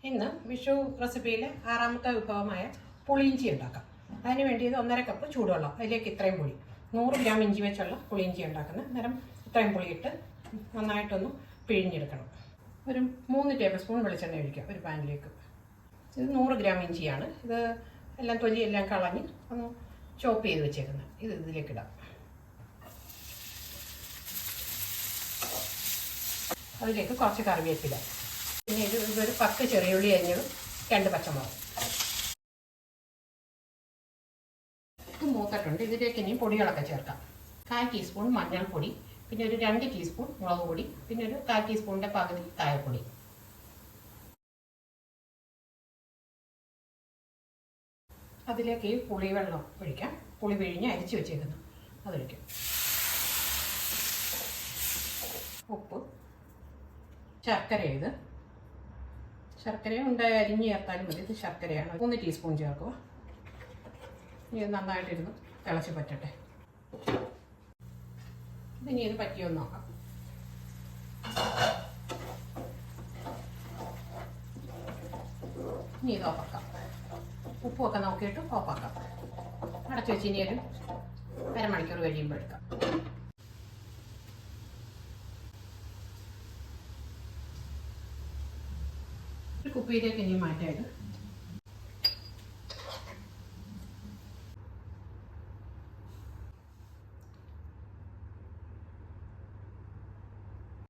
ഇന്ന് വിഷു റെസിപ്പിയിലെ 6ാമത്തെ വിഭവമായ പുളിയിഞ്ചി ഉണ്ടാക്കാം. അതിന് വേണ്ടിയത് 1.5 കപ്പ് ചൂടുവെള്ളം, അതിലേക്ക് ഇത്രയും പുളി, 100 ഗ്രാം ഇഞ്ചി വെച്ചുള്ള പുളിയിഞ്ചി ഉണ്ടാക്കുന്നത്. അന്നേരം ഇത്രയും പുളിയിട്ട് നന്നായിട്ടൊന്ന് പിഴിഞ്ഞെടുക്കണം. ഒരു 3 ടേബിൾ സ്പൂൺ വെളിച്ചെണ്ണ ഒഴിക്കുക ഒരു പാനിലേക്ക്. ഇത് 100 ഗ്രാം ഇഞ്ചിയാണ്. ഇത് എല്ലാം തൊലിയെല്ലാം കളഞ്ഞ് ഒന്ന് ചോപ്പ് ചെയ്ത് വെച്ചേക്കുന്നത്. ഇത് ഇതിലേക്ക് ഇടാം. അതിലേക്ക് കുറച്ച് കറിവേപ്പില, പിന്നെ ഇതൊരു 10 ചെറിയുള്ളി അരിഞ്ഞതും 2 പച്ചമുളക്. ഇത് മൂത്തിട്ടുണ്ട്. ഇതിലേക്ക് ഇനി പൊടികളൊക്കെ ചേർക്കാം. 1/4 ടീസ്പൂൺ മഞ്ഞൾപ്പൊടി, പിന്നെ ഒരു 2 ടീസ്പൂൺ മുളക് പൊടി, പിന്നെ ഒരു 1/4 ടീസ്പൂണിൻ്റെ പകുതി കായപ്പൊടി. അതിലേക്ക് ഈ പുളിവെള്ളം ഒഴിക്കാം. പുളി പിഴിഞ്ഞ് അരിച്ച് വെച്ചേക്കുന്നു അതൊഴിക്കാം. ഉപ്പ്, ശർക്കര ഉണ്ടായി അരിഞ്ഞ് ചേർത്താലും മതി. ഇത് ശർക്കരയാണ്. 1 ടീസ്പൂൺ ചേർക്കുക. ഇനി നന്നായിട്ടിരുന്ന് തിളച്ച് പറ്റട്ടെ. ഇതിനി ഇത് പറ്റിയൊന്ന് നോക്കാം. ഇനി ഇത് ഓഫാക്കാം. ഉപ്പൊക്കെ നോക്കിയിട്ട് ഓഫാക്കാം. അടച്ചു വെച്ച് ഇനി ഒരു അരമണിക്കൂർ കഴിയുമ്പോൾ എടുക്കാം. ഒരു കുപ്പിയിലേക്ക് ഇനി മാറ്റായത്